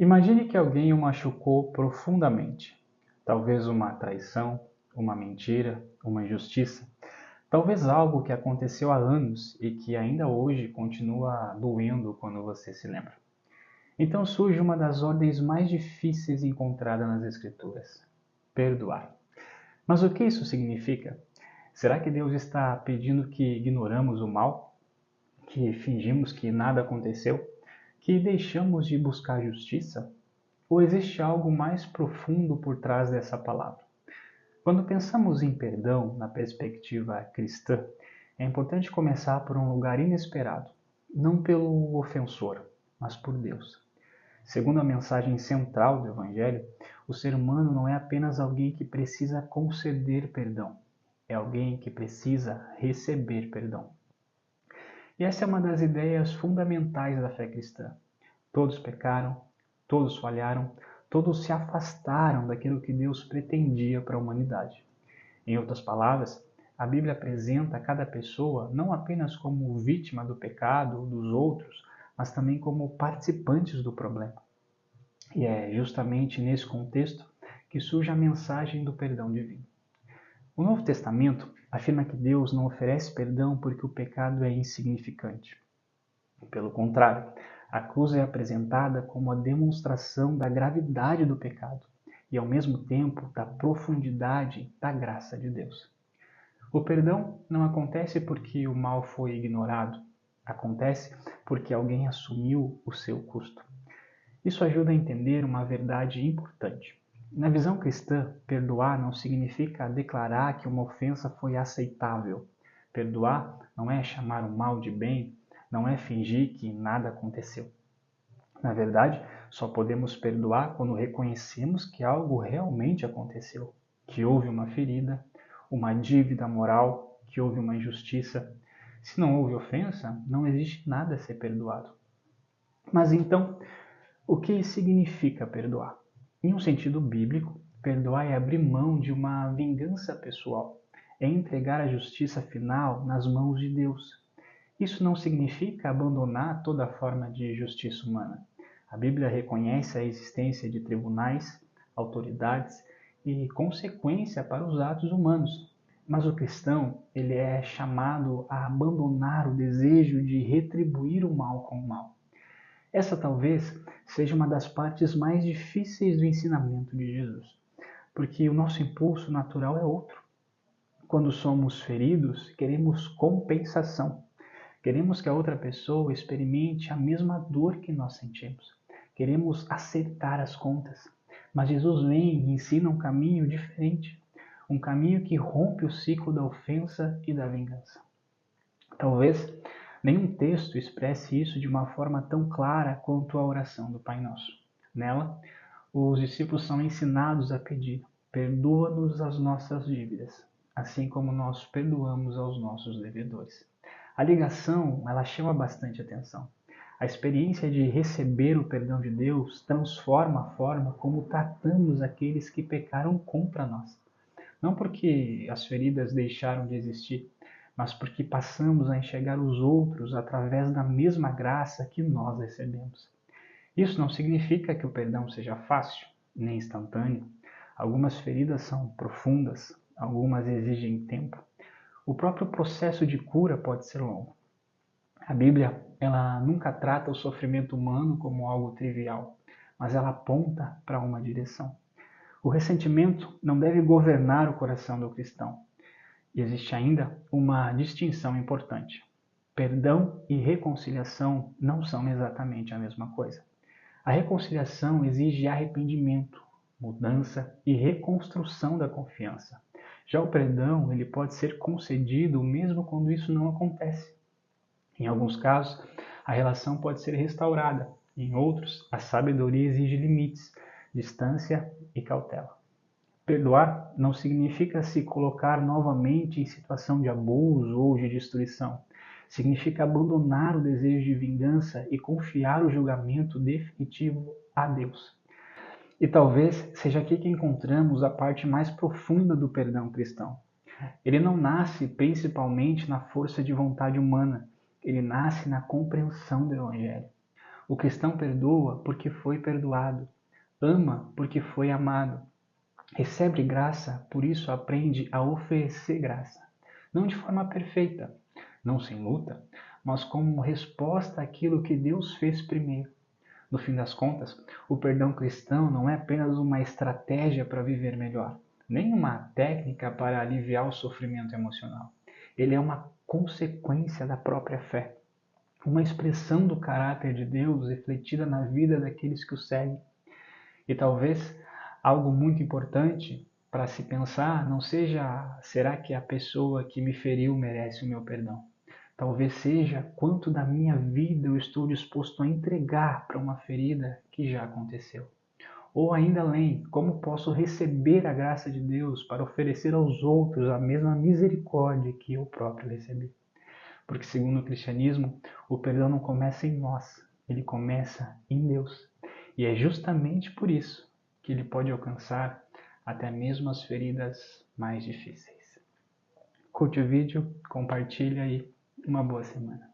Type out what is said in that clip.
Imagine que alguém o machucou profundamente. Talvez uma traição, uma mentira, uma injustiça. Talvez algo que aconteceu há anos e que ainda hoje continua doendo quando você se lembra. Então surge uma das ordens mais difíceis encontradas nas Escrituras: perdoar. Mas o que isso significa? Será que Deus está pedindo que ignoramos o mal? Que fingimos que nada aconteceu? Que deixamos de buscar justiça? Ou existe algo mais profundo por trás dessa palavra? Quando pensamos em perdão na perspectiva cristã, é importante começar por um lugar inesperado, não pelo ofensor, mas por Deus. Segundo a mensagem central do Evangelho, o ser humano não é apenas alguém que precisa conceder perdão, é alguém que precisa receber perdão. E essa é uma das ideias fundamentais da fé cristã. Todos pecaram, todos falharam, todos se afastaram daquilo que Deus pretendia para a humanidade. Em outras palavras, a Bíblia apresenta cada pessoa não apenas como vítima do pecado dos outros, mas também como participantes do problema. E é justamente nesse contexto que surge a mensagem do perdão divino. O Novo Testamento afirma que Deus não oferece perdão porque o pecado é insignificante. Pelo contrário, a cruz é apresentada como a demonstração da gravidade do pecado e, ao mesmo tempo, da profundidade da graça de Deus. O perdão não acontece porque o mal foi ignorado, acontece porque alguém assumiu o seu custo. Isso ajuda a entender uma verdade importante. Na visão cristã, perdoar não significa declarar que uma ofensa foi aceitável. Perdoar não é chamar o mal de bem, não é fingir que nada aconteceu. Na verdade, só podemos perdoar quando reconhecemos que algo realmente aconteceu, que houve uma ferida, uma dívida moral, que houve uma injustiça. Se não houve ofensa, não existe nada a ser perdoado. Mas então, o que significa perdoar? Em um sentido bíblico, perdoar é abrir mão de uma vingança pessoal, é entregar a justiça final nas mãos de Deus. Isso não significa abandonar toda forma de justiça humana. A Bíblia reconhece a existência de tribunais, autoridades e consequência para os atos humanos. Mas o cristão, ele é chamado a abandonar o desejo de retribuir o mal com o mal. Essa talvez seja uma das partes mais difíceis do ensinamento de Jesus, porque o nosso impulso natural é outro. Quando somos feridos, queremos compensação. Queremos que a outra pessoa experimente a mesma dor que nós sentimos. Queremos acertar as contas. Mas Jesus vem e ensina um caminho diferente. Um caminho que rompe o ciclo da ofensa e da vingança. Talvez nenhum texto expresse isso de uma forma tão clara quanto a oração do Pai Nosso. Nela, os discípulos são ensinados a pedir: perdoa-nos as nossas dívidas, assim como nós perdoamos aos nossos devedores. A ligação, ela chama bastante atenção. A experiência de receber o perdão de Deus transforma a forma como tratamos aqueles que pecaram contra nós. Não porque as feridas deixaram de existir, mas porque passamos a enxergar os outros através da mesma graça que nós recebemos. Isso não significa que o perdão seja fácil, nem instantâneo. Algumas feridas são profundas, algumas exigem tempo. O próprio processo de cura pode ser longo. A Bíblia, ela nunca trata o sofrimento humano como algo trivial, mas ela aponta para uma direção. O ressentimento não deve governar o coração do cristão. E existe ainda uma distinção importante. Perdão e reconciliação não são exatamente a mesma coisa. A reconciliação exige arrependimento, mudança e reconstrução da confiança. Já o perdão, ele pode ser concedido mesmo quando isso não acontece. Em alguns casos, a relação pode ser restaurada. Em outros, a sabedoria exige limites, distância e cautela. Perdoar não significa se colocar novamente em situação de abuso ou de destruição. Significa abandonar o desejo de vingança e confiar o julgamento definitivo a Deus. E talvez seja aqui que encontramos a parte mais profunda do perdão cristão. Ele não nasce principalmente na força de vontade humana, ele nasce na compreensão do Evangelho. O cristão perdoa porque foi perdoado, ama porque foi amado, recebe graça, por isso aprende a oferecer graça. Não de forma perfeita, não sem luta, mas como resposta àquilo que Deus fez primeiro. No fim das contas, o perdão cristão não é apenas uma estratégia para viver melhor, nem uma técnica para aliviar o sofrimento emocional. Ele é uma consequência da própria fé, uma expressão do caráter de Deus refletida na vida daqueles que o seguem. E talvez algo muito importante para se pensar não seja: será que a pessoa que me feriu merece o meu perdão? Talvez seja: quanto da minha vida eu estou disposto a entregar para uma ferida que já aconteceu? Ou ainda além, como posso receber a graça de Deus para oferecer aos outros a mesma misericórdia que eu próprio recebi? Porque, segundo o cristianismo, o perdão não começa em nós, ele começa em Deus. E é justamente por isso que ele pode alcançar até mesmo as feridas mais difíceis. Curte o vídeo, compartilha e uma boa semana.